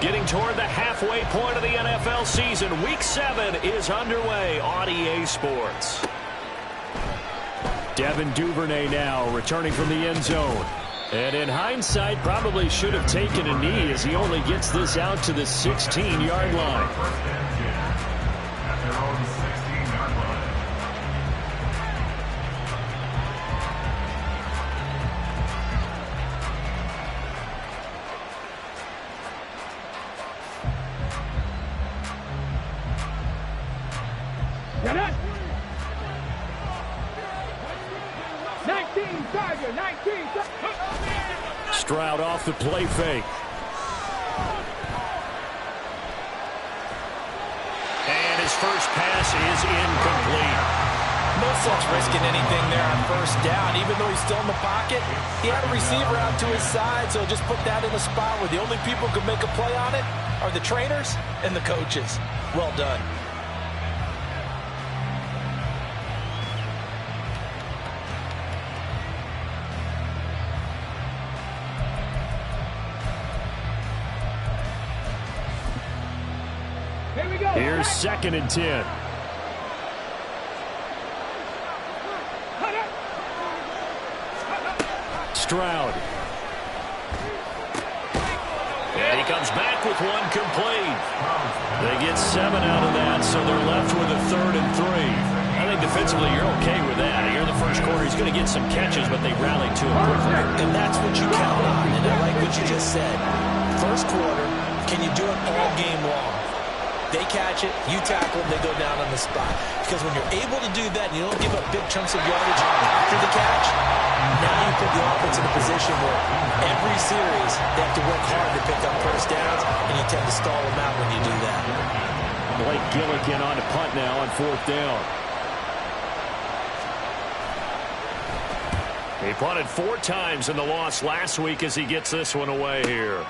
Getting toward the halfway point of the NFL season. Week 7 is underway on EA Sports. Devin Duvernay now returning from the end zone. And in hindsight, probably should have taken a knee as he only gets this out to the 16-yard line. Stroud off the play fake. And his first pass is incomplete. No sense risking anything there on first down. Even though he's still in the pocket, he had a receiver out to his side, so just put that in a spot where the only people who can make a play on it are the trainers and the coaches. Well done. Here's 2nd and 10. Stroud. And he comes back with one complete. They get 7 out of that, so they're left with a 3rd and 3. I think defensively you're okay with that. Here in the first quarter, he's going to get some catches, but they rallied to him quickly. And that's what you count on, and I like what you just said. First quarter, can you do it all game long? They catch it, you tackle them, they go down on the spot. Because when you're able to do that and you don't give up big chunks of yardage after the catch, now you put the offense in a position where every series they have to work hard to pick up first downs, and you tend to stall them out when you do that. Blake Gillikin on to punt now on 4th down. He punted 4 times in the loss last week as he gets this one away here.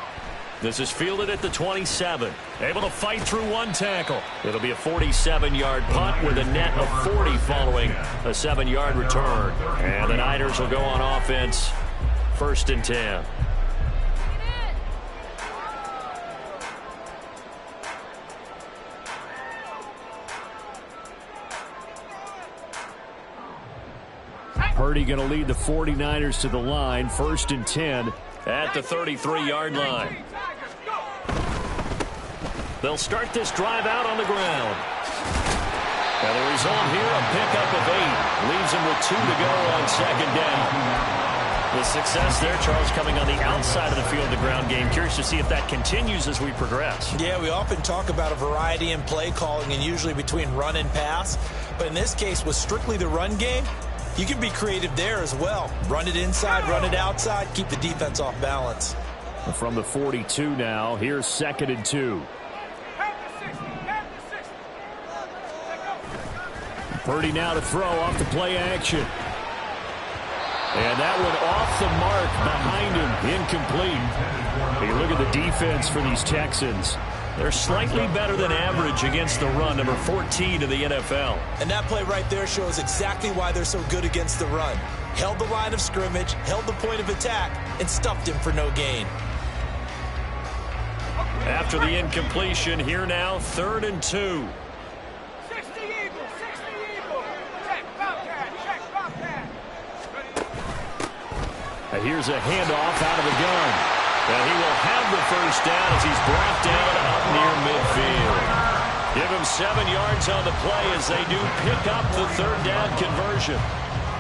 This is fielded at the 27. Able to fight through one tackle. It'll be a 47-yard punt with a net of 40 following a 7-yard return. And the Niners will go on offense. 1st and 10. Purdy going to lead the 49ers to the line. 1st and 10 at the 33-yard line. They'll start this drive out on the ground. And the result here, a pickup of 8. Leaves them with 2 to go on 2nd down. The success there, Charles, coming on the outside of the field, the ground game. Curious to see if that continues as we progress. Yeah, we often talk about a variety in play calling and usually between run and pass. But in this case, with strictly the run game, you can be creative there as well. Run it inside, run it outside, keep the defense off balance. From the 42 now, here's 2nd and 2. Purdy now to throw off the play action. And that one off the mark behind him, incomplete. Hey, look at the defense for these Texans. They're slightly better than average against the run, number 14 in the NFL. And that play right there shows exactly why they're so good against the run. Held the line of scrimmage, held the point of attack, and stuffed him for no gain. After the incompletion, here now, 3rd and 2. Here's a handoff out of the gun. And he will have the first down as he's brought down up near midfield. Give him 7 yards on the play as they do pick up the 3rd down conversion.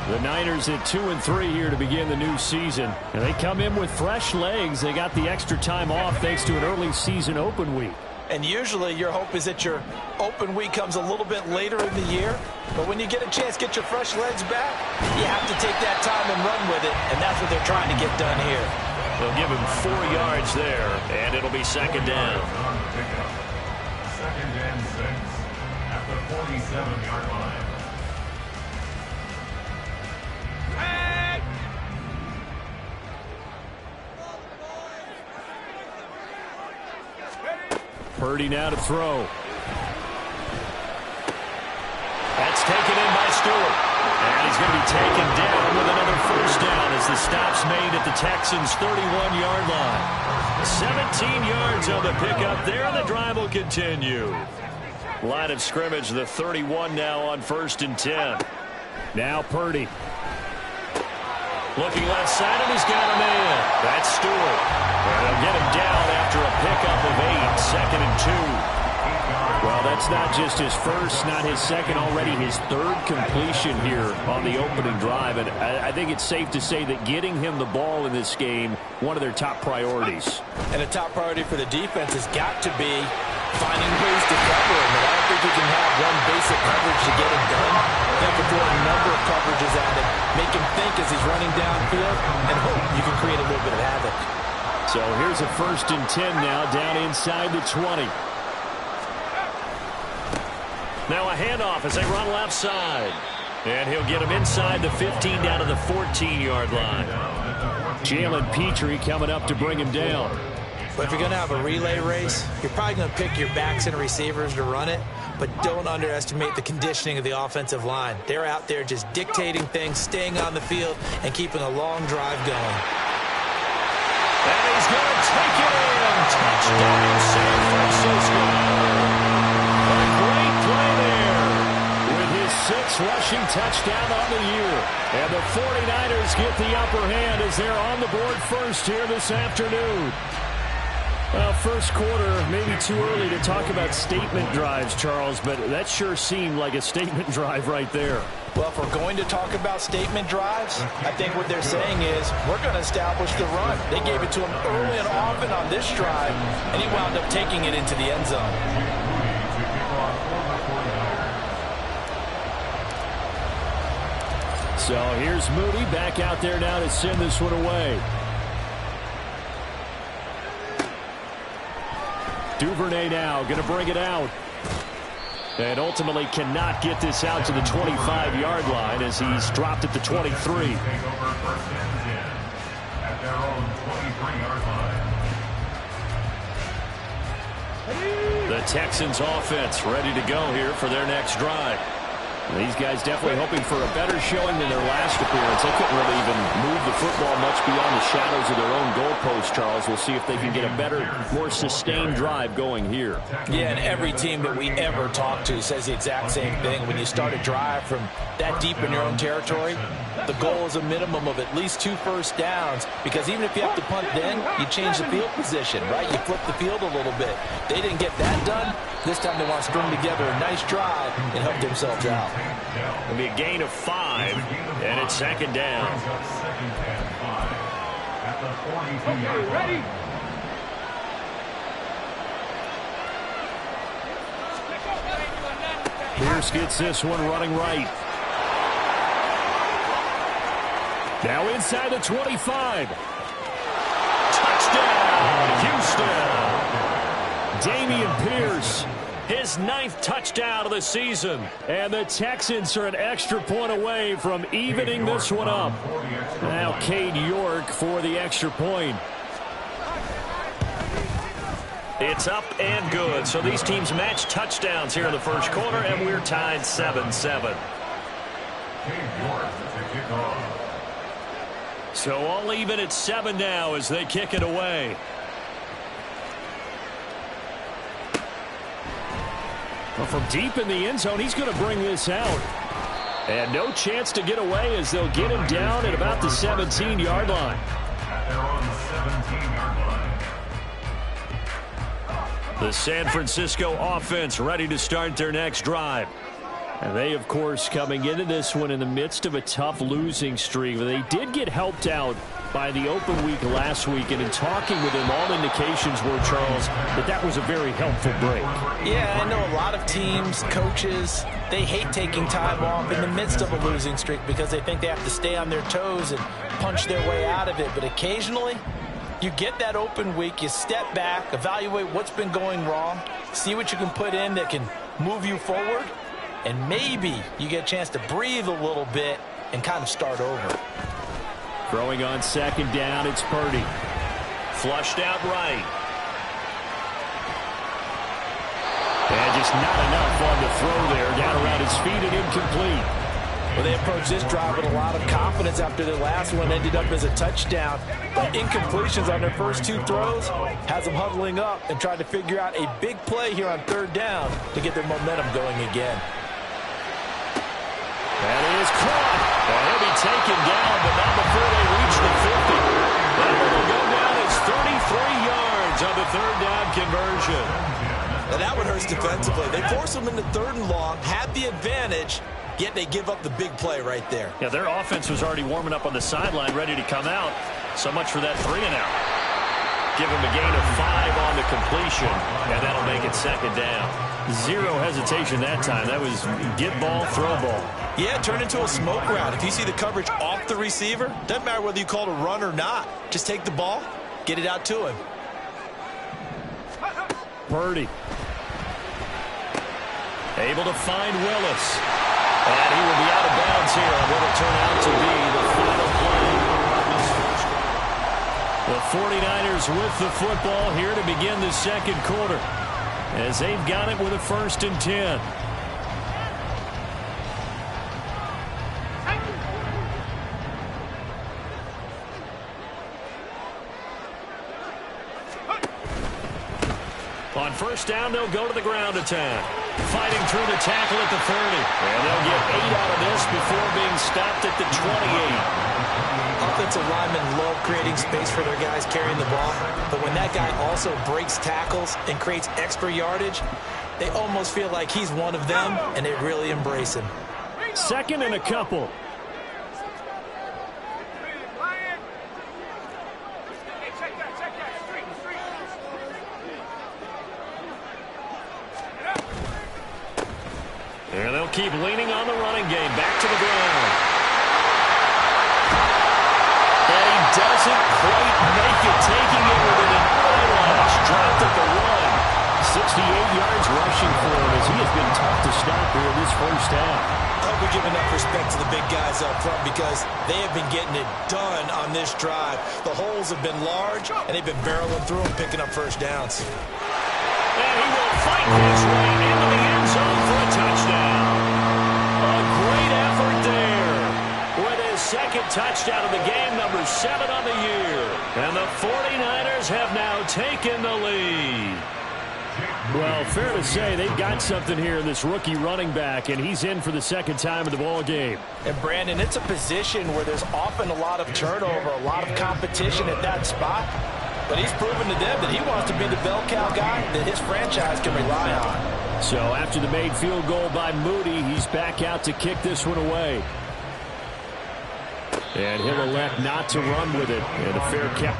The Niners at 2 and 3 here to begin the new season. And they come in with fresh legs. They got the extra time off thanks to an early season open week. And usually your hope is that your open week comes a little bit later in the year. But when you get a chance to get your fresh legs back, you have to take that time and run with it. And that's what they're trying to get done here. They'll give him 4 yards there, and it'll be 2nd down. 2nd and 6 at the 47-yard line. Purdy now to throw. That's taken in by Stewart. And he's going to be taken down with another first down as the stop's made at the Texans' 31-yard line. 17 yards on the pickup there, and the drive will continue. Line of scrimmage, the 31 now on 1st and 10. Now Purdy. Looking left side, and he's got a man. That's Stewart. And they'll get him down after a pickup of 8, 2nd and 2. Well, that's not just his first, not his second, already his third completion here on the opening drive. And I think it's safe to say that getting him the ball in this game, one of their top priorities. And a top priority for the defense has got to be finding ways to cover him. And I don't think you can have one basic coverage to get him done. You have to throw a number of coverages at him, make him think as he's running downfield, and hope you can create a little bit of havoc. So here's a 1st and 10 now, down inside the 20. Now a handoff as they run left side. And he'll get him inside the 15 down to the 14-yard line. Jalen Petrie coming up to bring him down. But if you're going to have a relay race, you're probably going to pick your backs and receivers to run it, but don't underestimate the conditioning of the offensive line. They're out there just dictating things, staying on the field, and keeping a long drive going. And he's going to take it in. Touchdown, San Francisco. A great play there with his 6th rushing touchdown on the year. And the 49ers get the upper hand as they're on the board first here this afternoon. Well, first quarter, maybe too early to talk about statement drives, Charles, but that sure seemed like a statement drive right there. Well, if we're going to talk about statement drives, I think what they're saying is we're going to establish the run. They gave it to him early and often on this drive, and he wound up taking it into the end zone. So here's Moody back out there now to send this one away. Duvernay now going to bring it out. And ultimately cannot get this out to the 25-yard line as he's dropped at the 23. The Texans offense ready to go here for their next drive. These guys definitely hoping for a better showing than their last appearance. They couldn't really even move the football much beyond the shadows of their own goalpost, Charles. We'll see if they can get a better, more sustained drive going here. Yeah, and every team that we ever talk to says the exact same thing. When you start a drive from that deep in your own territory, the goal is a minimum of at least 2 first downs, because even if you have to punt then, you change the field position, right? You flip the field a little bit. They didn't get that done. This time they want to string together a nice drive and help themselves out. It'll be a gain of 5, and it's 2nd down. Okay, ready? Pierce gets this one running right. Now inside the 25. Touchdown, Houston. Dameon Pierce. His 9th touchdown of the season. And the Texans are an extra point away from evening this one up. Now Cade York for the extra point. It's up and good. So these teams match touchdowns here in the first quarter, and we're tied 7-7. So all even at 7 now as they kick it away. Well, from deep in the end zone, he's going to bring this out. And no chance to get away as they'll get him down at about the 17-yard line. The San Francisco offense ready to start their next drive. And they, of course, coming into this one in the midst of a tough losing streak. They did get helped out by the open week last week, and in talking with him, all indications were, Charles, that was a very helpful break. Yeah, I know a lot of teams, coaches, they hate taking time off in the midst of a losing streak because they think they have to stay on their toes and punch their way out of it. But occasionally, you get that open week, you step back, evaluate what's been going wrong, see what you can put in that can move you forward, and maybe you get a chance to breathe a little bit and kind of start over. Throwing on 2nd down, it's Purdy. Flushed out right. And just not enough on the throw there. Down around his feet and incomplete. Well, they approached this drive with a lot of confidence after their last one ended up as a touchdown. But incompletions on their first 2 throws has them huddling up and trying to figure out a big play here on 3rd down to get their momentum going again. That is caught. And he'll be taken down, but not before they reach the 50. That one will go down as 33 yards on the 3rd down conversion. Now that one hurts defensively. They force them into 3rd and long, had the advantage, yet they give up the big play right there. Yeah, their offense was already warming up on the sideline, ready to come out. So much for that 3-and-out. Give him a gain of 5 on the completion, and that'll make it 2nd down. 0 hesitation that time. That was get ball, throw ball. Yeah, turn into a smoke route. If you see the coverage off the receiver, doesn't matter whether you call it a run or not. Just take the ball, get it out to him. Purdy. Able to find Willis. And he will be out of bounds here on what will turn out to be the final play. The 49ers with the football here to begin the 2nd quarter, as they've got it with a 1st and 10. On 1st down, they'll go to the ground attack. Fighting through the tackle at the 30. And they'll get 8 out of this before being stopped at the 28. Offensive linemen love creating space for their guys carrying the ball. But when that guy also breaks tackles and creates extra yardage, they almost feel like he's one of them, and they really embrace him. 2nd and a couple. And they'll keep leaning on the running game. Back to the ground. And he doesn't quite make it, taking it within an eyelash. Dropped at the 1. 68 yards rushing for him, as he has been tough to stop here in this 1st half. I hope we give enough respect to the big guys up front, because they have been getting it done on this drive. The holes have been large, and they've been barreling through them, picking up 1st downs. And he will fight his way into the end zone for a touchdown. A great effort there with his 2nd touchdown of the game, number 7 on the year. And the 49ers have now taken the lead. Well, fair to say they've got something here in this rookie running back, and he's in for the 2nd time in the ball game. And Brandon, it's a position where there's often a lot of turnover, a lot of competition at that spot. But he's proven to them that he wants to be the bell cow guy that his franchise can rely on. So after the made field goal by Moody, he's back out to kick this one away. And he'll elect not to run with it. And a fair count.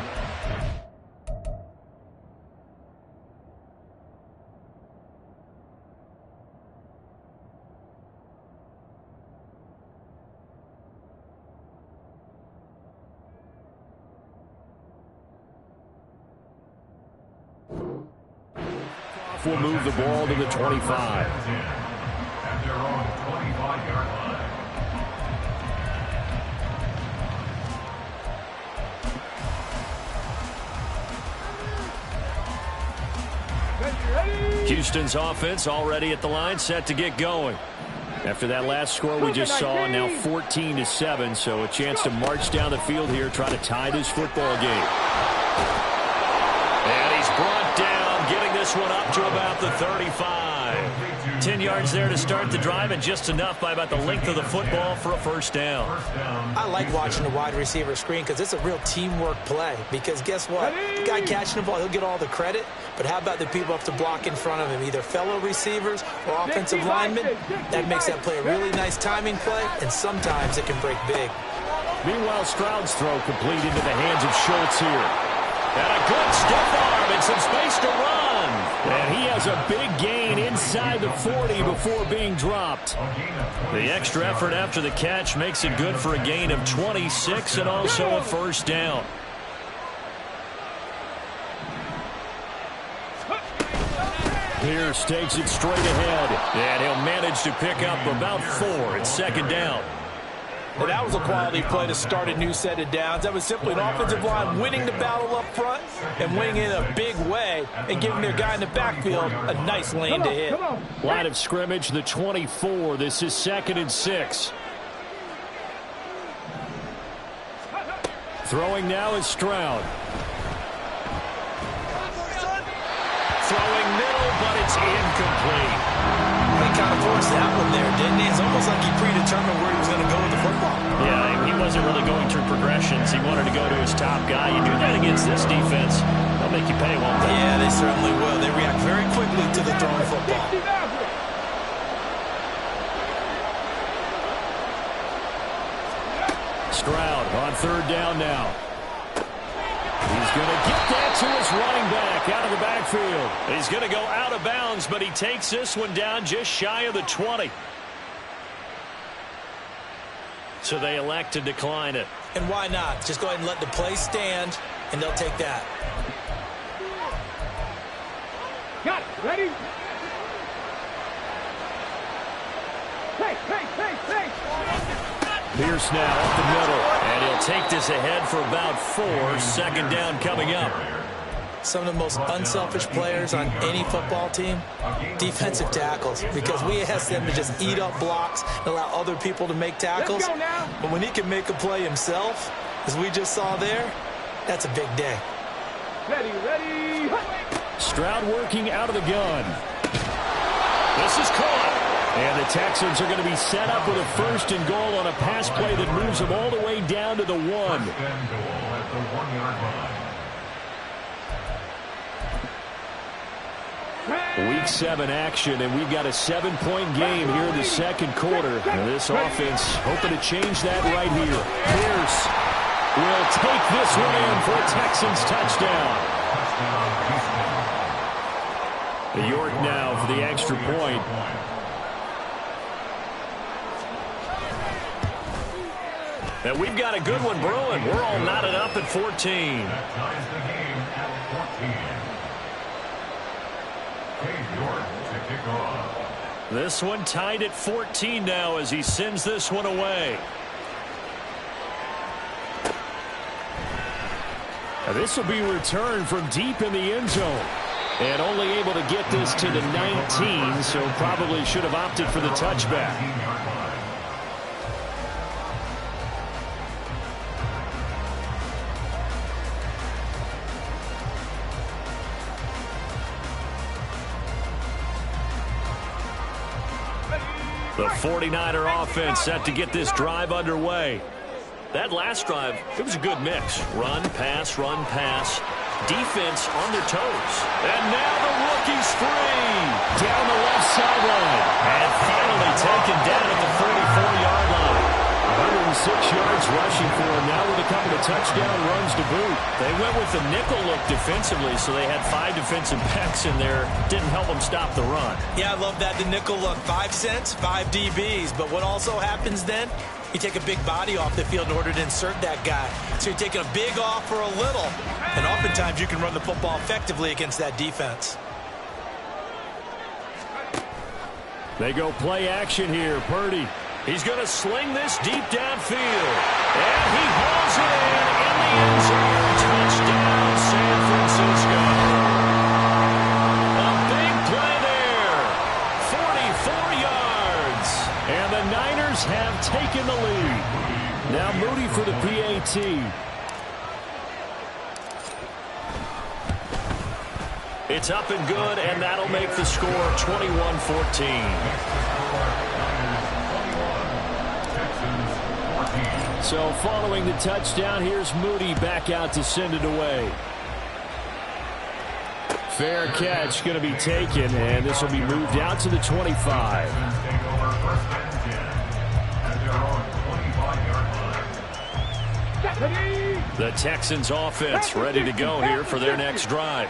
Will move the ball to the 25. At their own 25-yard line. Houston's offense already at the line, set to get going. After that last score we just saw, now 14-7, so a chance to march down the field here, try to tie this football game. And he's brought down, getting this one up to about the 35. 10 yards there to start the drive, and just enough by about the length of the football for a 1st down. I like watching the wide receiver screen, because it's a real teamwork play. Because guess what? The guy catching the ball, he'll get all the credit. But how about the people up to block in front of him, either fellow receivers or offensive linemen? That makes that play a really nice timing play, and sometimes it can break big. Meanwhile, Stroud's throw complete into the hands of Schultz here. And a good stiff arm and some space to run. And he has a big gain inside the 40 before being dropped. The extra effort after the catch makes it good for a gain of 26 and also a 1st down. Pierce takes it straight ahead. And he'll manage to pick up about 4 at 2nd down. Well, that was a quality play to start a new set of downs. That was simply an offensive line winning the battle up front and winning in a big way and giving their guy in the backfield a nice lane to hit. Line of scrimmage, the 24. This is 2nd and 6. Throwing now is Stroud. Throwing middle, but it's incomplete. He kind of forced that one there, didn't he? It's almost like he predetermined where he was going to go with the football. Yeah, he wasn't really going through progressions. He wanted to go to his top guy. You do that against this defense, they'll make you pay, won't they? Yeah, they certainly will. They react very quickly to the thrown football. Stroud on third down now. He's going to get that to his running back out of the backfield. He's going to go out of bounds, but he takes this one down just shy of the 20. So they elect to decline it. And why not? Just go ahead and let the play stand, and they'll take that. Got it. Ready? Hey. Pierce now up the middle. And he'll take this ahead for about 4. Second down coming up. Some of the most unselfish players on any football team, defensive tackles, because we ask them to just eat up blocks and allow other people to make tackles. But when he can make a play himself, as we just saw there, that's a big day. Ready. Stroud working out of the gun. This is caught. And the Texans are going to be set up with a 1st and goal on a pass play that moves them all the way down to the 1. First and goal at the 1-yard line. Week 7 action, and we've got a 7-point game here in the second quarter. And this offense hoping to change that right here. Pierce will take this one in for a Texans touchdown. York now for the extra point. And we've got a good one brewing. We're all knotted up at 14. That ties the game at 14. Cade York to kick off. This one tied at 14 now as he sends this one away. Now this will be returned from deep in the end zone. And only able to get this to the 19, so probably should have opted for the touchback. 19-yard line. The 49er offense set to get this drive underway. That last drive, it was a good mix. Run, pass, defense on their toes. And now the rookie's free. Down the left sideline. And finally taken down at the 44-yard line. 106 yards rushing for him now with a couple of touchdown runs to boot. They went with the nickel look defensively, so they had 5 defensive backs in there. Didn't help them stop the run. Yeah, I love that, the nickel look. 5 cents, 5 DBs. But what also happens then, you take a big body off the field in order to insert that guy. So you're taking a big off for a little. And oftentimes you can run the football effectively against that defense. They go play action here. Purdy. He's going to sling this deep downfield. And he hauls it in the end zone. Touchdown, San Francisco. A big play there. 44 yards. And the Niners have taken the lead. Now Moody for the PAT. It's up and good, and that'll make the score 21-14. So following the touchdown, here's Moody back out to send it away. Fair catch going to be taken, and this will be moved out to the 25. The Texans offense ready to go here for their next drive.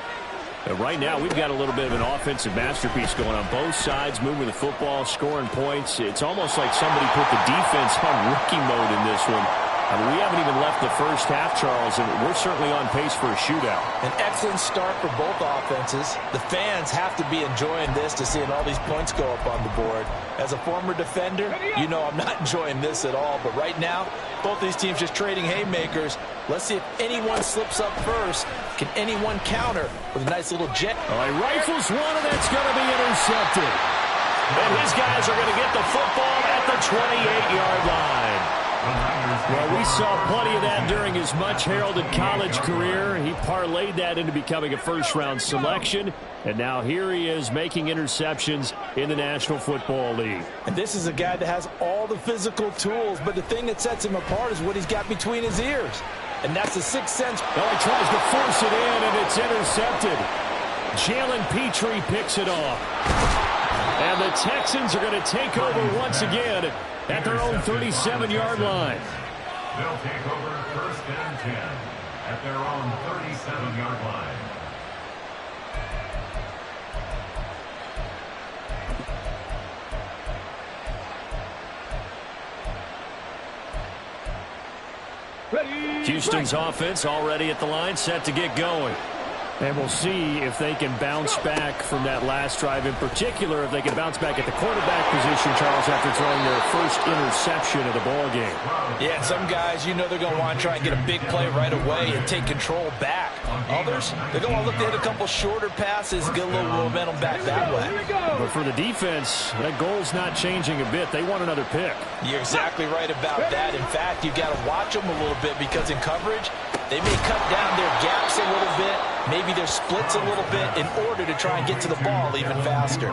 Right now, we've got a little bit of an offensive masterpiece going on both sides, moving the football, scoring points. It's almost like somebody put the defense on rookie mode in this one. I mean, we haven't even left the first half, Charles, and we're certainly on pace for a shootout. An excellent start for both offenses. The fans have to be enjoying this to seeing all these points go up on the board. As a former defender, you know I'm not enjoying this at all. But right now, both these teams just trading haymakers. Let's see if anyone slips up first. Can anyone counter with a nice little jet? All right, rifles one, and that's going to be intercepted. And his guys are going to get the football at the 28-yard line. Well, we saw plenty of that during his much-heralded college career. He parlayed that into becoming a first-round selection, and now here he is making interceptions in the National Football League. And this is a guy that has all the physical tools, but the thing that sets him apart is what he's got between his ears. And that's a sixth sense. Well, he tries to force it in, and it's intercepted. Jalen Petrie picks it off. And the Texans are going to take over once again at their own 37-yard line. They'll take over first and 10 at their own 37-yard line. Houston's offense already at the line, set to get going. And we'll see if they can bounce back from that last drive, in particular if they can bounce back at the quarterback position, Charles, after throwing their first interception of the ball game. Yeah, some guys, you know they're going to want to try and get a big play right away and take control back. Others, they're going to look to hit a couple shorter passes and get a little momentum back that way. But for the defense, that goal's not changing a bit. They want another pick. You're exactly right about that. In fact, you've got to watch them a little bit because in coverage, they may cut down their gaps a little bit, maybe their splits a little bit in order to try and get to the ball even faster.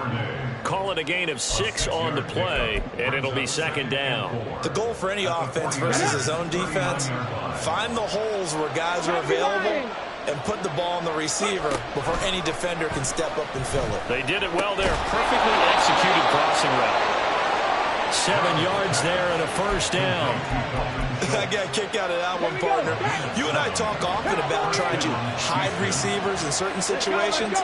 Call it a gain of 6 on the play, and it'll be second down. The goal for any offense versus his own defense, find the holes where guys are available and put the ball on the receiver before any defender can step up and fill it. They did it well there. Perfectly executed crossing route. 7 yards there and a first down. I got a kick out of that one, partner. You and I talk often about trying to hide receivers in certain situations,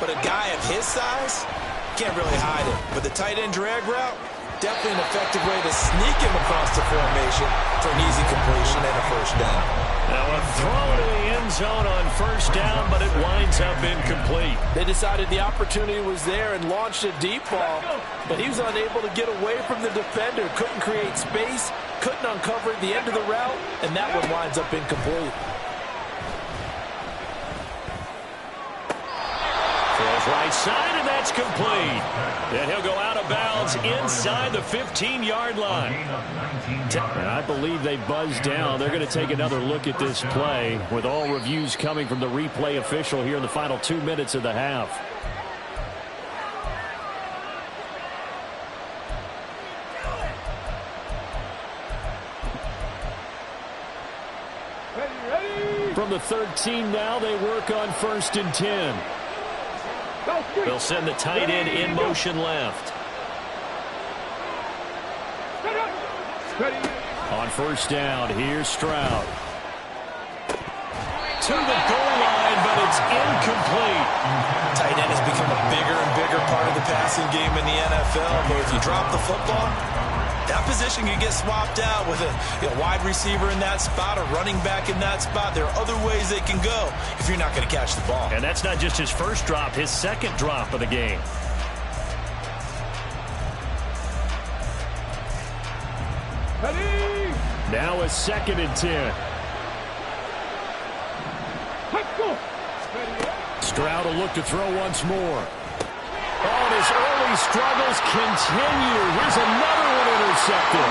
but a guy of his size can't really hide it. But the tight end drag route, definitely an effective way to sneak him across the formation for an easy completion and a first down. Now a throw to the end zone on first down, but it winds up incomplete. They decided the opportunity was there and launched a deep ball, but he was unable to get away from the defender, couldn't create space, couldn't uncover the end of the route, and that one winds up incomplete. Throws right side, and that's complete. And he'll go out of bounds inside the 15-yard line. And I believe they buzzed down. They're going to take another look at this play with all reviews coming from the replay official here in the final 2 minutes of the half. From the 13 now, they work on first and 10. They'll send the tight end in motion left. On first down, here's Stroud. To the goal line, but it's incomplete. Tight end has become a bigger and bigger part of the passing game in the NFL, but if you drop the football, that position can get swapped out with a wide receiver in that spot, a running back in that spot. There are other ways they can go if you're not going to catch the ball. And that's not just his first drop, his second drop of the game. Now a second and 10. Stroud will look to throw once more. Oh, and his early struggles continue. Here's another one intercepted.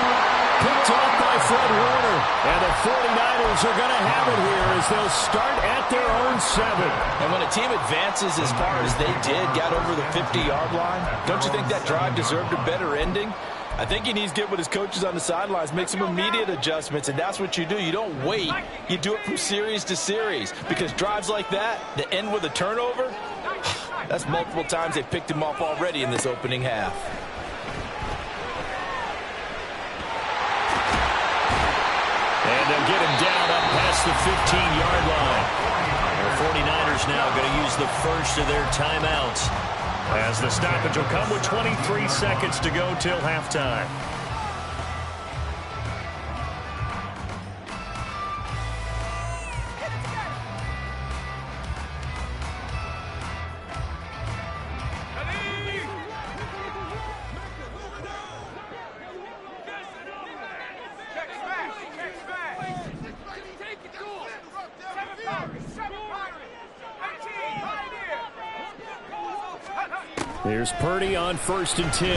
Picked off by Fred Warner. And the 49ers are going to have it here as they'll start at their own 7. And when a team advances as far as they did, got over the 50-yard line, don't you think that drive deserved a better ending? I think he needs to get with his coaches on the sidelines, make some immediate adjustments, and that's what you do. You don't wait. You do it from series to series, because drives like that end with a turnover, that's multiple times they picked him off already in this opening half. And they'll get him down up past the 15-yard line. The 49ers now going to use the first of their timeouts, as the stoppage will come with 23 seconds to go till halftime. Here's Purdy on first and 10.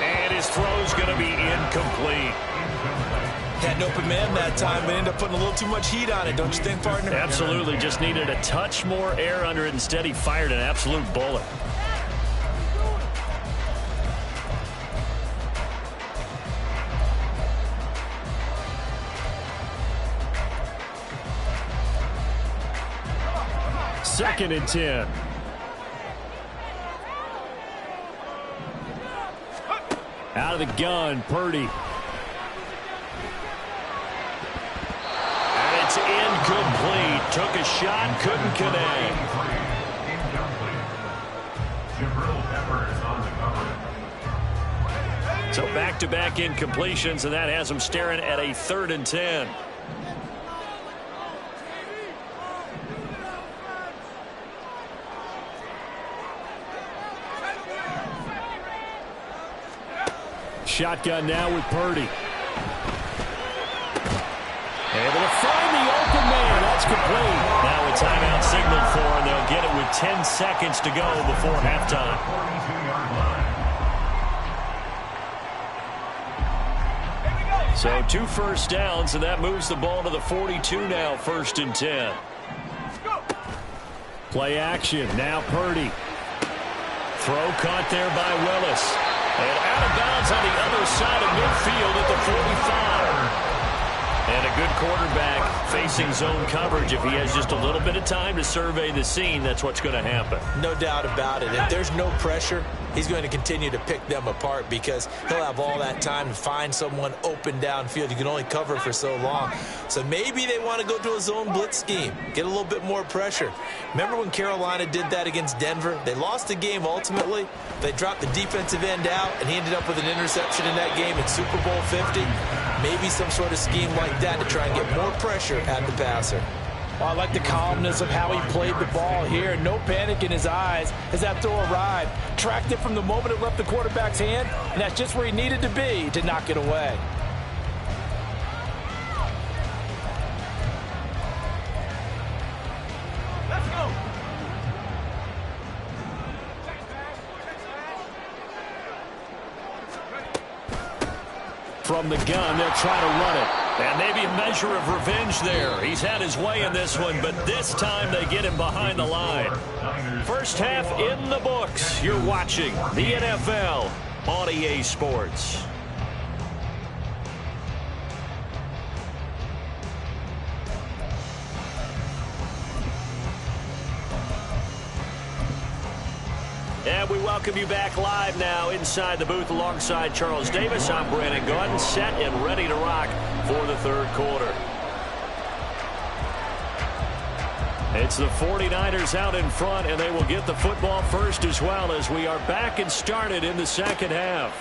And his throw's going to be incomplete. Had an open man that time, but ended up putting a little too much heat on it, don't you think, partner? Absolutely. Just needed a touch more air under it. Instead, he fired an absolute bullet. Second and 10. Out of the gun, Purdy. And it's incomplete. Took a shot, couldn't connect. So back-to-back incompletions, and that has him staring at a 3rd and 10. Shotgun now with Purdy. Able to find the open man. That's complete. Now a timeout signaled for, and they'll get it with 10 seconds to go before halftime. So 2 first downs, and that moves the ball to the 42 now, 1st and 10. Play action. Now Purdy. Throw caught there by Willis. And out of bounds on the other side of midfield at the 45. And a good quarterback facing zone coverage. If he has just a little bit of time to survey the scene, that's what's going to happen. No doubt about it. If there's no pressure, he's going to continue to pick them apart because he'll have all that time to find someone open downfield. You can only cover for so long. So maybe they want to go to a zone blitz scheme, get a little bit more pressure. Remember when Carolina did that against Denver? They lost the game ultimately. They dropped the defensive end out, and he ended up with an interception in that game in Super Bowl 50. Maybe some sort of scheme like that to try and get more pressure at the passer. Well, I like the calmness of how he played the ball here. No panic in his eyes as that throw arrived. Tracked it from the moment it left the quarterback's hand, and that's just where he needed to be to knock it away. Let's go. From the gun, they'll try to run it. And maybe a measure of revenge there. He's had his way in this one, but this time they get him behind the line. First half in the books. You're watching the NFL on EA Sports. And we welcome you back live now inside the booth alongside Charles Davis. I'm Brandon Gaudin, set and ready to rock for the 3rd quarter. It's the 49ers out in front, and they will get the football first as well as we are back and started in the 2nd half.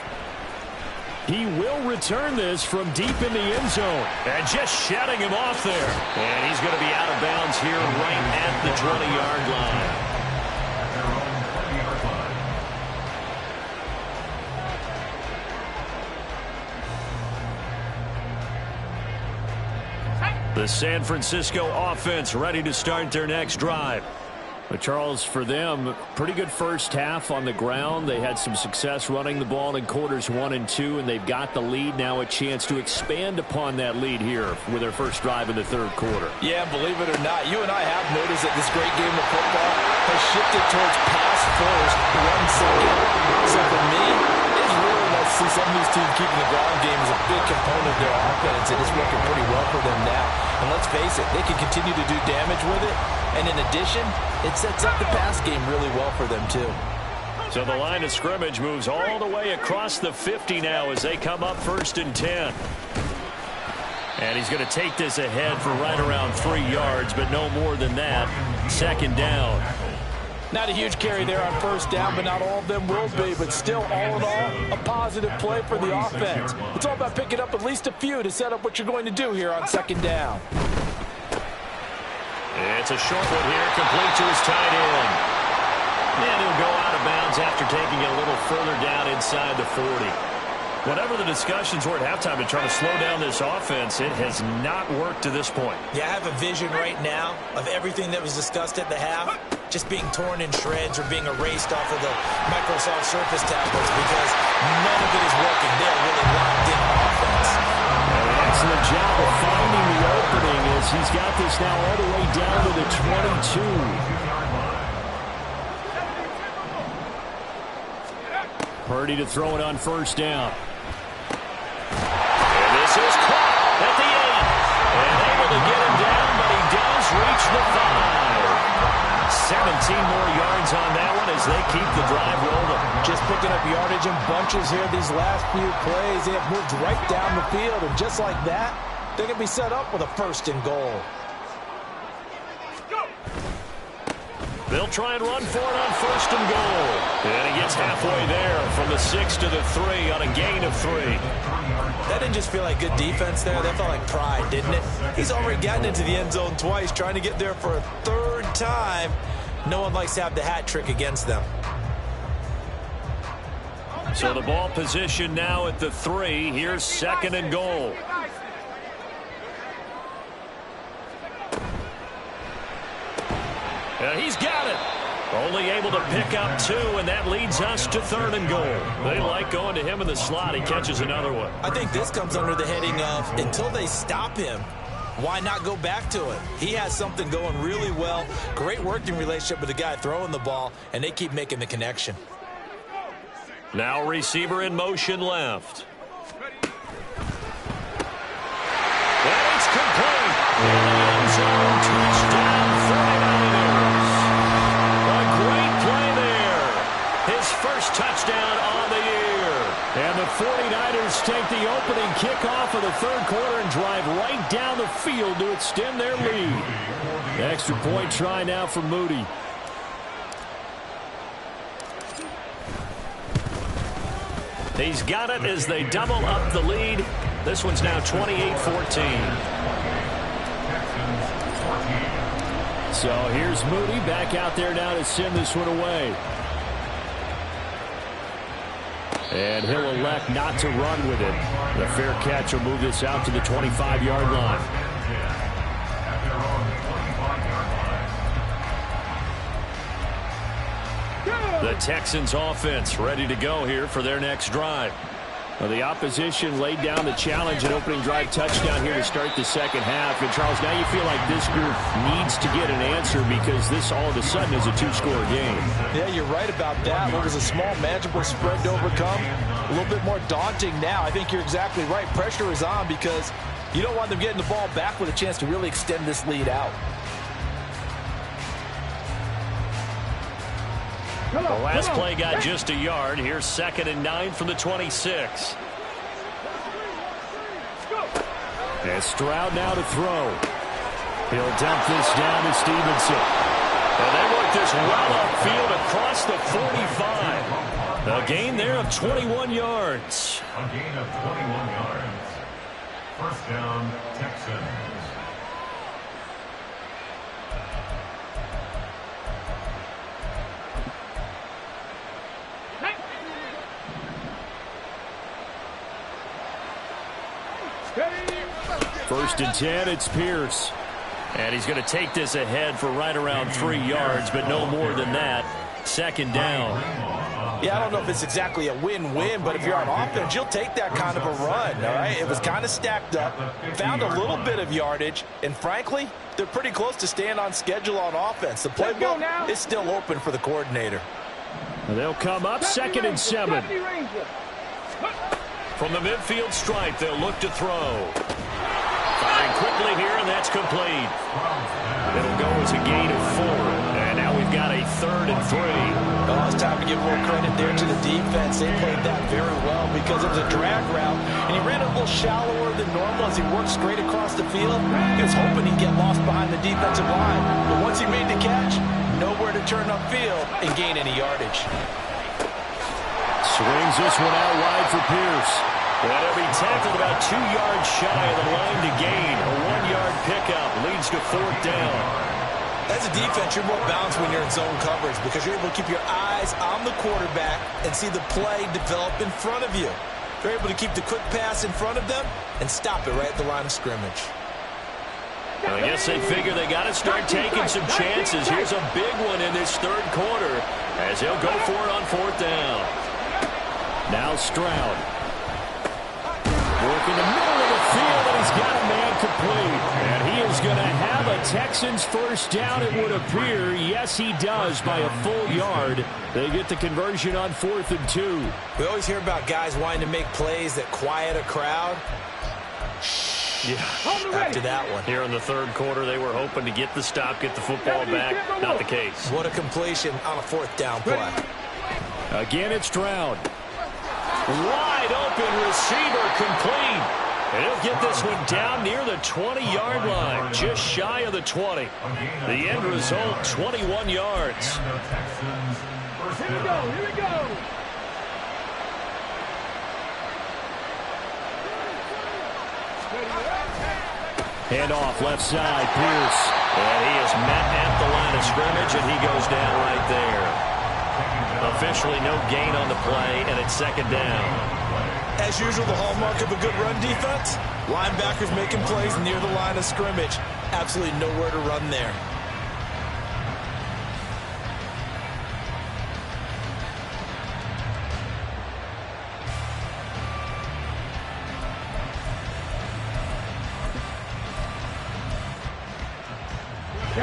He will return this from deep in the end zone. And just shutting him off there. And he's going to be out of bounds here right at the 20-yard line. The San Francisco offense ready to start their next drive. But Charles, for them, pretty good first half on the ground. They had some success running the ball in quarters 1 and 2, and they've got the lead now, a chance to expand upon that lead here with their first drive in the 3rd quarter. Yeah, believe it or not, you and I have noticed that this great game of football has shifted towards pass first, run second. So for me, it's really nice to see some of these teams keeping the ground game as a big component of their offense, and it's working pretty well for them now. And let's face it, they can continue to do damage with it. And in addition, it sets up the pass game really well for them, too. So the line of scrimmage moves all the way across the 50 now as they come up 1st and 10. And he's going to take this ahead for right around 3 yards, but no more than that. 2nd down. Not a huge carry there on 1st down, but not all of them will be. But still, all in all, a positive play for the offense. It's all about picking up at least a few to set up what you're going to do here on 2nd down. It's a short one here, complete to his tight end. And he'll go out of bounds after taking it a little further down inside the 40. Whatever the discussions were at halftime to try to slow down this offense, it has not worked to this point. Yeah, I have a vision right now of everything that was discussed at the half. just being torn in shreds or being erased off of the Microsoft Surface tablets because none of it is working. They're really locked in on offense. Excellent job of finding the opening as he's got this now all the way down to the 22. Purdy to throw it on first down. And this is caught at the 8. And able to get him down, but he does reach the 5. 17 more yards on that one as they keep the drive rolling. Just picking up yardage in bunches here these last few plays. They have moved right down the field, and just like that, they're going to be set up with a 1st and goal. They'll try and run for it on 1st and goal. And he gets halfway there from the 6 to the 3 on a gain of 3. That didn't just feel like good defense there. That felt like pride, didn't it? He's already gotten into the end zone twice, trying to get there for a 3rd time. No one likes to have the hat trick against them. So the ball position now at the 3. Here's 2nd and goal. And he's got it. Only able to pick up 2, and that leads us to 3rd and goal. They like going to him in the slot. He catches another one. I think this comes under the heading of until they stop him, why not go back to it? He has something going really well. Great working relationship with the guy throwing the ball, and they keep making the connection. Now receiver in motion left. And it's complete. In the end zone, touchdown 49ers. A great play there. His first touchdown on the year. And the 49ers take the opening kickoff of the 3rd quarter and drive right down the field to extend their lead. Extra point try now for Moody. He's got it as they double up the lead. This one's now 28-14. So here's Moody back out there now to send this one away. And he'll elect not to run with it. The fair catch will move this out to the 25-yard line. The Texans offense ready to go here for their next drive. Well, the opposition laid down the challenge and opening drive touchdown here to start the 2nd half. And, Charles, now you feel like this group needs to get an answer because this all of a sudden is a 2-score game. Yeah, you're right about that. What was a small, manageable spread to overcome, a little bit more daunting now. I think you're exactly right. Pressure is on because you don't want them getting the ball back with a chance to really extend this lead out. The last play got just a yard. Here's 2nd and 9 from the 26. And Stroud now to throw. He'll dump this down to Stevenson. And they work this well upfield across the 45. A gain there of 21 yards. A gain of 21 yards. 1st down, Texans. First and 10, it's Pierce. And he's going to take this ahead for right around 3 yards, but no more than that. 2nd down. Yeah, I don't know if it's exactly a win-win, but if you're on offense, you'll take that kind of a run, all right? It was kind of stacked up, found a little bit of yardage, and frankly, they're pretty close to staying on schedule on offense. The playbook is still open for the coordinator. They'll come up 2nd and 7. From the midfield stripe, they'll look to throw. Firing quickly here, and that's complete. It'll go as a gain of 4. And now we've got a 3rd and 3. Well, it's time to give more credit there to the defense. They played that very well because it was a drag route, and he ran a little shallower than normal as he worked straight across the field. He was hoping he'd get lost behind the defensive line. But once he made the catch, nowhere to turn upfield and gain any yardage. Swings this one out wide for Pierce. And he'll be tackled about 2 yards shy of the line to gain. A 1-yard pickup leads to 4th down. As a defense, you're more balanced when you're in zone coverage because you're able to keep your eyes on the quarterback and see the play develop in front of you. You're able to keep the quick pass in front of them and stop it right at the line of scrimmage. I guess they figure they got to start taking some chances. Here's a big one in this third quarter as he'll go for it on fourth down. Now Stroud. Working the middle of the field, and he's got a man complete. And he is going to have a Texans first down, it would appear. Yes, he does, by a full yard. They get the conversion on 4th and 2. We always hear about guys wanting to make plays that quiet a crowd. Yeah. After that one. Here in the third quarter, they were hoping to get the stop, get the football back. Not the case. What a completion on a fourth down play. Again, it's Stroud. Wide open receiver complete. And he'll get this one down near the 20-yard line, just shy of the 20. The end result, 21 yards. Here we go, here we go. Handoff left side, Pierce. And he is met at the line of scrimmage, and he goes down right there. Officially no gain on the play, and it's second down. As usual, the hallmark of a good run defense, linebackers making plays near the line of scrimmage. Absolutely nowhere to run there.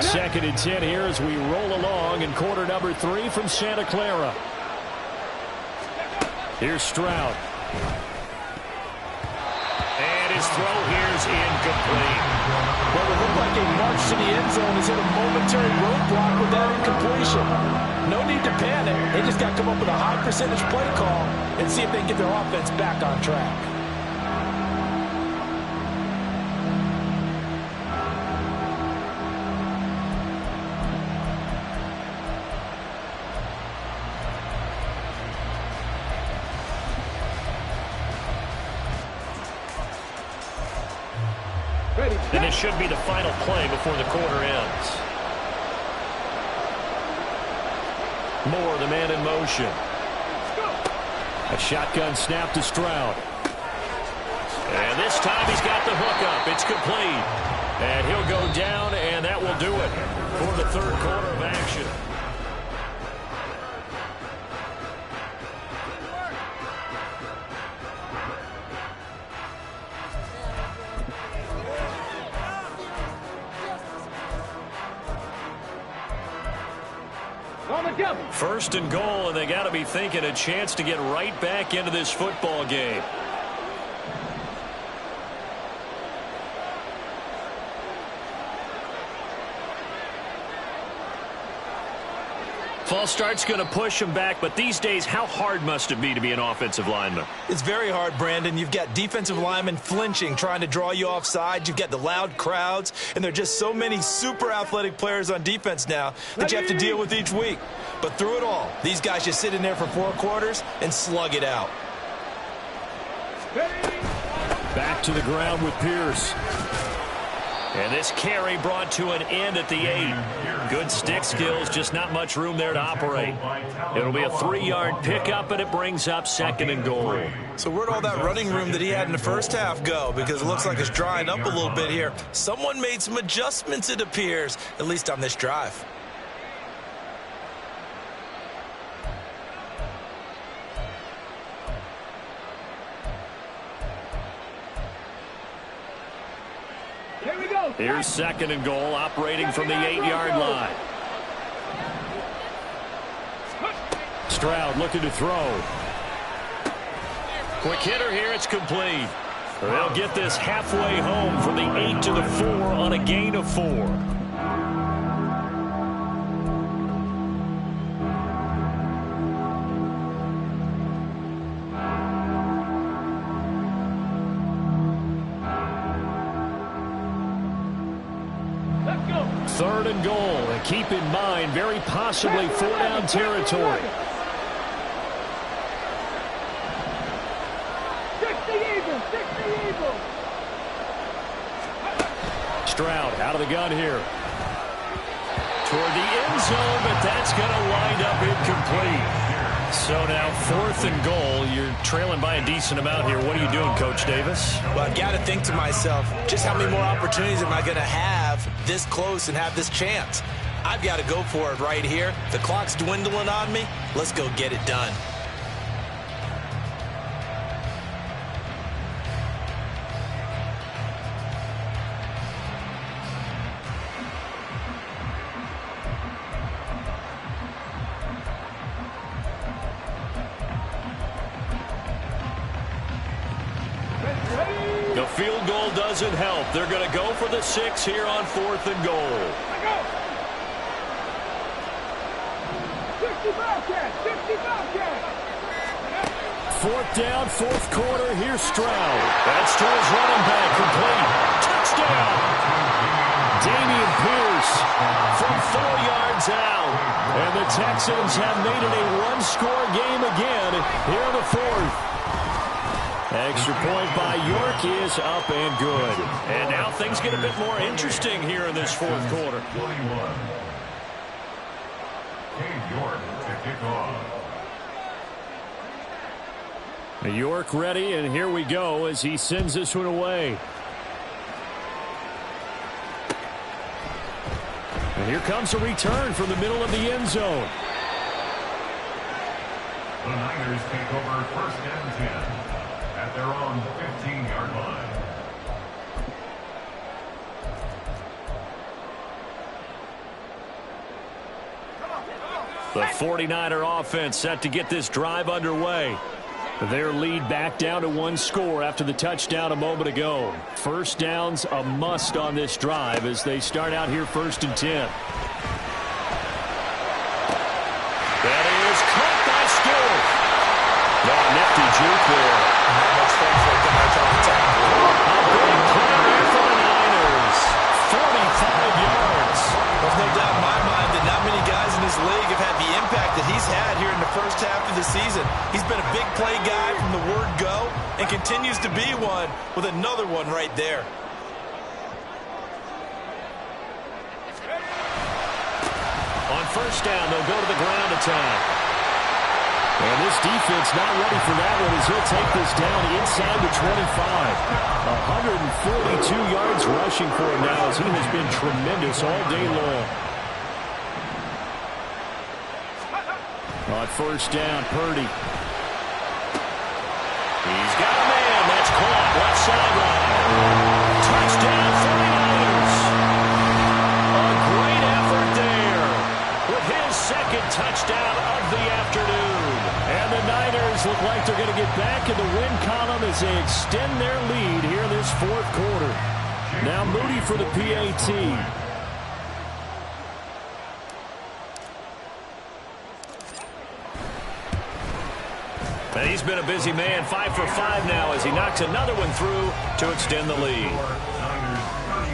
Second and 10 here as we roll along in quarter number 3 from Santa Clara. Here's Stroud. And his throw here is incomplete. Well, it looked like a march to the end zone is in a momentary roadblock with that incompletion. No need to panic. They just got to come up with a high percentage play call and see if they can get their offense back on track. And this should be the final play before the quarter ends. Moore, the man in motion. A shotgun snap to Stroud. And this time he's got the hookup. It's complete. And he'll go down, and that will do it for the third quarter of action. First and goal, and they got to be thinking a chance to get right back into this football game. False start's going to push him back, but these days, how hard must it be to be an offensive lineman? It's very hard, Brandon. You've got defensive linemen flinching, trying to draw you offside. You've got the loud crowds, and there are just so many super athletic players on defense now that you have to deal with each week. But through it all, these guys just sit in there for 4 quarters and slug it out. Back to the ground with Pierce. And this carry brought to an end at the 8. Good stick skills, just not much room there to operate. It'll be a 3-yard pickup, and it brings up second and goal. So where'd all that running room that he had in the first half go? Because it looks like it's drying up a little bit here. Someone made some adjustments, it appears, at least on this drive. Here's second and goal, operating from the 8-yard line. Stroud looking to throw. Quick hitter here, it's complete. They'll get this halfway home from the 8 to the 4 on a gain of 4. Third and goal, and keep in mind, very possibly 4-down territory. Stroud out of the gun here. Toward the end zone, but that's going to wind up incomplete. So now 4th and goal. You're trailing by a decent amount here. What are you doing, Coach Davis? Well, I've got to think to myself, just how many more opportunities am I going to have this close and have this chance. I've got to go for it right here. The clock's dwindling on me. Let's go get it done. The field goal doesn't help. They're going to go for the 6 here on 4th and goal. 4th down, 4th quarter. Here's Stroud. That's to his running back, complete. Touchdown. Damian Pierce from 4 yards out. And the Texans have made it a one-score game again here in the 4th. Extra point by York is up and good. And now things get a bit more interesting here in this 4th quarter. 21. Cade York to kick off. York ready, and here we go as he sends this one away. And here comes a return from the middle of the end zone. The Niners take over 1st and 10 at their own 15-yard line. The 49er offense set to get this drive underway. Their lead back down to 1 score after the touchdown a moment ago. First down's a must on this drive as they start out here 1st and 10. That is caught by Stewart. No, nifty juke there. Not much fun for a guy trying to tackle. A big play there for the Niners. 45 yards. There's no doubt in my mind that not many guys in this league have had the impact that he's had here in the first half of the season. He's been a big play guy from the word go and continues to be one with another one right there. On 1st down, they'll go to the ground attack. And this defense not ready for that one as he'll take this down inside the 25. 142 yards rushing for him now as he has been tremendous all day long. On 1st down, Purdy. He's got a man. That's caught. Left sideline. Touchdown 49ers. A great effort there with his 2nd touchdown of the afternoon. And the Niners look like they're going to get back in the win column as they extend their lead here in this 4th quarter. Now Moody for the PAT. And he's been a busy man, 5 for 5 now as he knocks another one through to extend the lead. Niners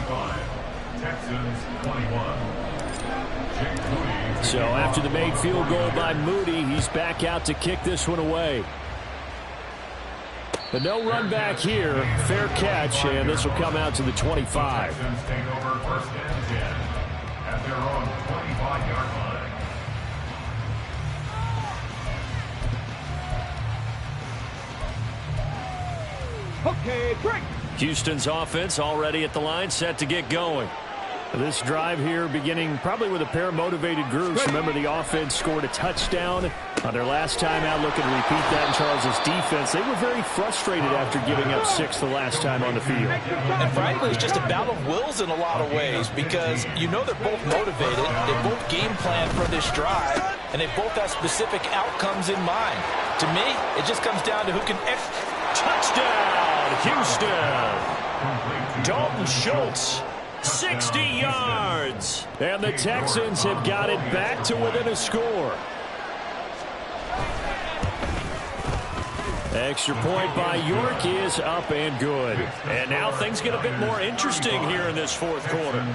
35, Texans 21. So after the made field goal by Moody, he's back out to kick this one away. But no run back here. Fair catch, and this will come out to the 25. Texans take over 1st and 10 at their own 25-yard line. Okay, break. Houston's offense already at the line, set to get going. This drive here beginning probably with a pair of motivated groups. Remember, the offense scored a touchdown on their last time out, looking to repeat that in Charles's defense. They were very frustrated after giving up 6 the last time on the field. And frankly, it's just a battle of wills in a lot of ways because you know they're both motivated. They both game plan for this drive, and they both have specific outcomes in mind. To me, it just comes down to who can Touchdown, Houston. Dalton Schultz, 60 yards. And the Texans have got it back to within a score. Extra point by York is up and good. And now things get a bit more interesting here in this 4th quarter.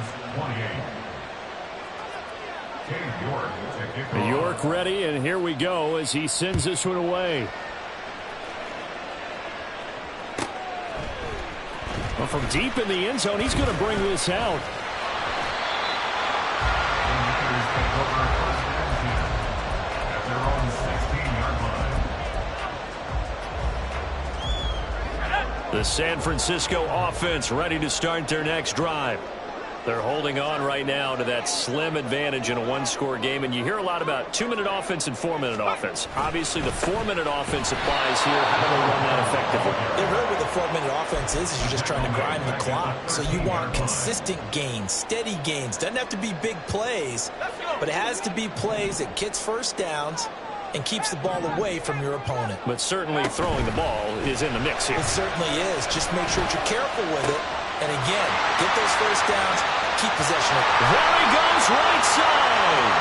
York ready, and here we go as he sends this one away. Well, from deep in the end zone, he's going to bring this out. The San Francisco offense ready to start their next drive. They're holding on right now to that slim advantage in a one-score game, and you hear a lot about 2-minute offense and 4-minute offense. Obviously, the 4-minute offense applies here. How do they run that effectively? Yeah, really what the 4-minute offense is you're just trying to grind the clock. So you want consistent gains, steady gains. Doesn't have to be big plays, but it has to be plays that gets first downs and keeps the ball away from your opponent. But certainly throwing the ball is in the mix here. It certainly is. Just make sure that you're careful with it. And again, get those first downs, keep possession of it. There he goes, right side.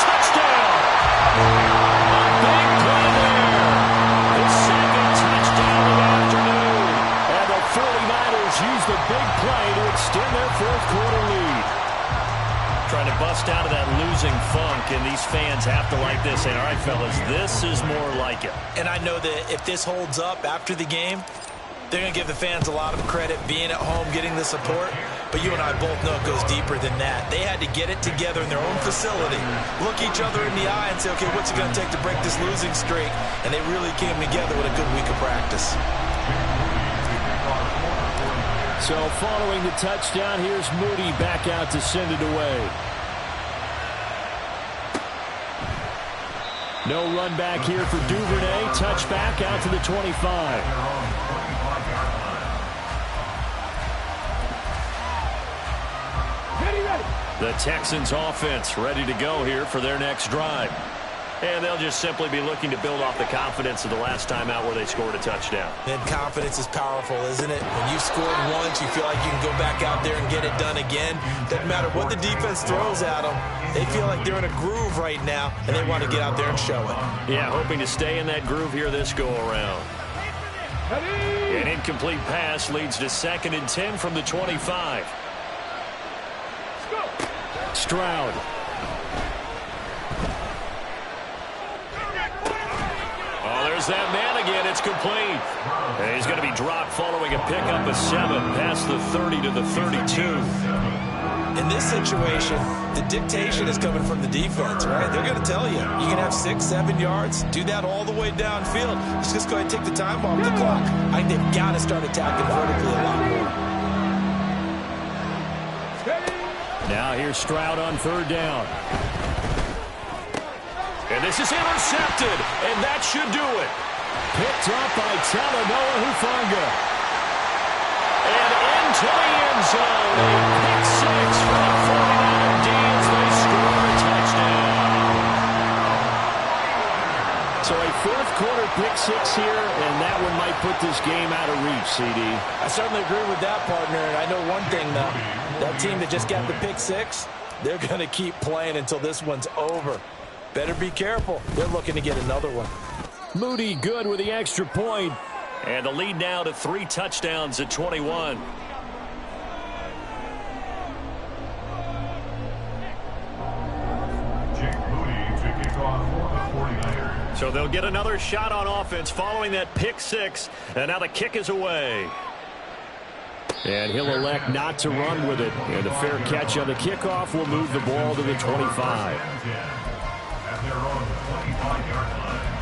Touchdown. A big play there. The second touchdown of the afternoon. And the 49ers use the big play to extend their fourth-quarter lead. Trying to bust out of that losing funk, and these fans have to like this. Saying, all right, fellas, this is more like it. And I know that if this holds up after the game, they're going to give the fans a lot of credit being at home, getting the support. But you and I both know it goes deeper than that. They had to get it together in their own facility, look each other in the eye and say, okay, what's it going to take to break this losing streak? And they really came together with a good week of practice. So following the touchdown, here's Moody back out to send it away. No run back here for Duvernay. Touchback out to the 25. The Texans offense ready to go here for their next drive. And they'll just simply be looking to build off the confidence of the last time out where they scored a touchdown. And confidence is powerful, isn't it? When you've scored once, you feel like you can go back out there and get it done again. Doesn't matter what the defense throws at them. They feel like they're in a groove right now, and they want to get out there and show it. Yeah, hoping to stay in that groove here this go-around. An incomplete pass leads to 2nd and 10 from the 25. Stroud. Oh, there's that man again. It's complete. And he's going to be dropped following a pickup of 7 past the 30 to the 32. In this situation, the dictation is coming from the defense, right? They're going to tell you, you can have 6, 7 yards, do that all the way downfield. Let's just go ahead and take the time off the clock. I think they've got to start attacking vertically a lot more. Now here's Stroud on 3rd down. And this is intercepted, and that should do it. Picked up by Talanoa Hufanga. And into the end zone. A pick 6 for the 49er D's. They score a touchdown. So a fourth-quarter pick 6 here, and that one might put this game out of reach, CD. I certainly agree with that, partner. And I know one thing, though. That team that just got the pick 6, they're going to keep playing until this one's over. Better be careful. They're looking to get another one. Moody good with the extra point. And the lead now to 3 touchdowns at 21. So they'll get another shot on offense following that pick 6. And now the kick is away. And he'll elect not to run with it. And a fair catch on the kickoff will move the ball to the 25. At their own 25-yard line.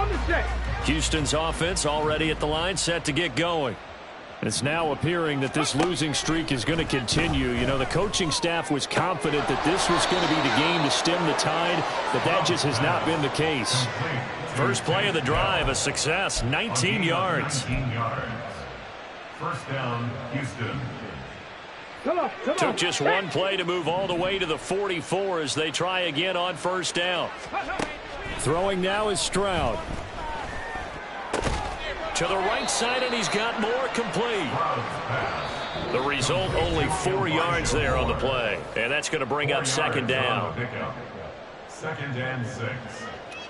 On the set. Houston's offense already at the line, set to get going. It's now appearing that this losing streak is going to continue. You know, the coaching staff was confident that this was going to be the game to stem the tide, but that just has not been the case. First play of the drive, a success, 19 yards. 19 yards. First down, Houston. Took just one play to move all the way to the 44 as they try again on first down. Throwing now is Stroud. To the right side, and he's got more, complete. The result, only 4 yards there on the play. And that's going to bring up 2nd down. 2nd and 6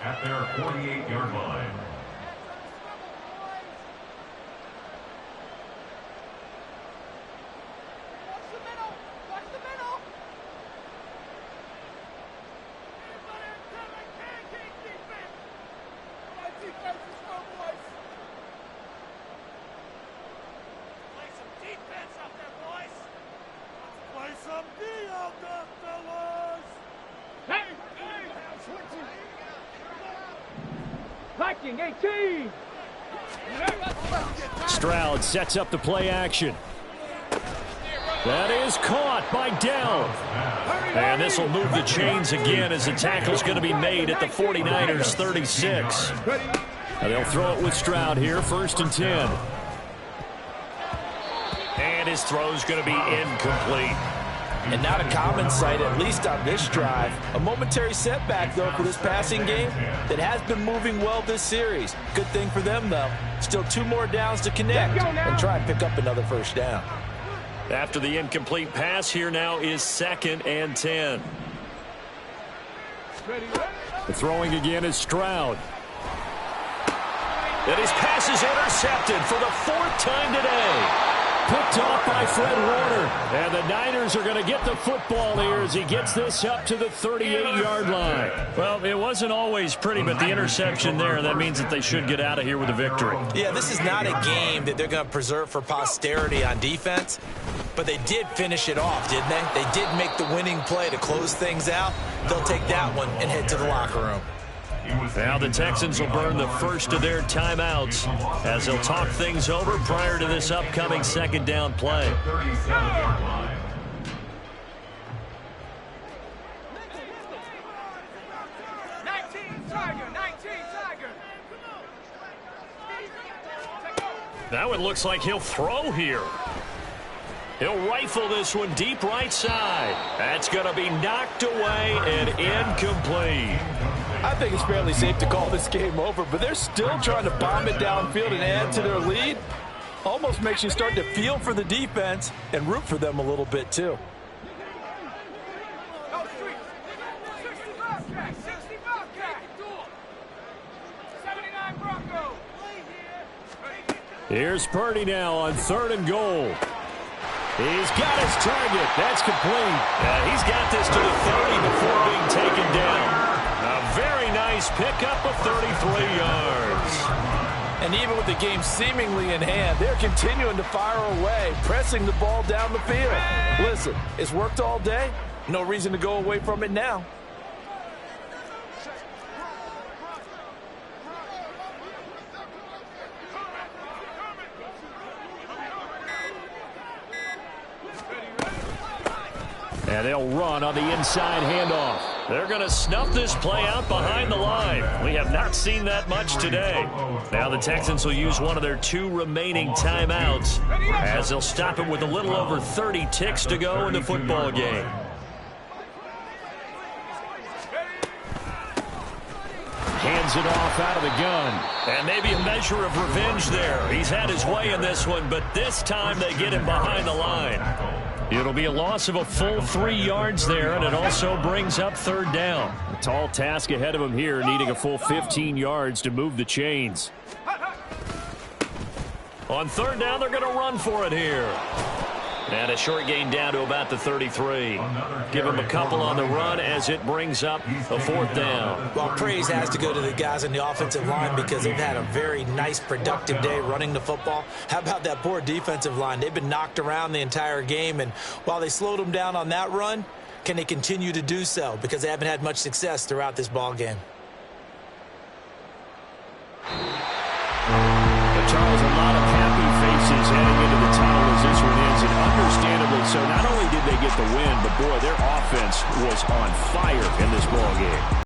at their 48-yard line. Attacking 18. Stroud sets up the play action. That is caught by Dell. And this will move the chains again as the tackle's going to be made at the 49ers 36. And they'll throw it with Stroud here, 1st and 10. And his throw's going to be incomplete. And not a common sight, at least on this drive. A momentary setback, though, for this passing game that has been moving well this series. Good thing for them, though. Still 2 more downs to connect and try and pick up another 1st down. After the incomplete pass, here now is 2nd and 10. The throwing again is Stroud. And his pass is intercepted for the 4th time today. Picked off by Fred Warner. And the Niners are going to get the football here as he gets this up to the 38-yard line. Well, it wasn't always pretty, but the interception there, that means that they should get out of here with a victory. Yeah, this is not a game that they're going to preserve for posterity on defense, but they did finish it off, didn't they? They did make the winning play to close things out. They'll take that one and head to the locker room. Now the Texans will burn the first of their timeouts as they'll talk things over prior to this upcoming 2nd down play. Now it looks like he'll throw here. He'll rifle this one deep right side. That's going to be knocked away and incomplete. I think it's fairly safe to call this game over, but they're still trying to bomb it downfield and add to their lead. Almost makes you start to feel for the defense and root for them a little bit, too. Here's Purdy now on 3rd and goal. He's got his target. That's complete. He's got this to the 30 before being taken down. A very nice pickup of 33 yards. And even with the game seemingly in hand, they're continuing to fire away, pressing the ball down the field. Listen, it's worked all day. No reason to go away from it now. And they'll run on the inside handoff. They're going to snuff this play out behind the line. We have not seen that much today. Now the Texans will use one of their 2 remaining timeouts as they'll stop it with a little over 30 ticks to go in the football game. Hands it off out of the gun. And maybe a measure of revenge there. He's had his way in this one, but this time they get him behind the line. It'll be a loss of a full 3 yards there, and it also brings up 3rd down. A tall task ahead of him here, needing a full 15 yards to move the chains. On 3rd down, they're going to run for it here. And a short gain down to about the 33. Give him a couple on the run as it brings up a 4th down. Well, praise has to go to the guys on the offensive line because they've had a very nice, productive day running the football. How about that poor defensive line? They've been knocked around the entire game, and while they slowed them down on that run, can they continue to do so? Because they haven't had much success throughout this ball game. Charles, a lot of happy faces heading into the tunnel as this one ends, and understandably so. Not only did they get the win, but boy, their offense was on fire in this ball game.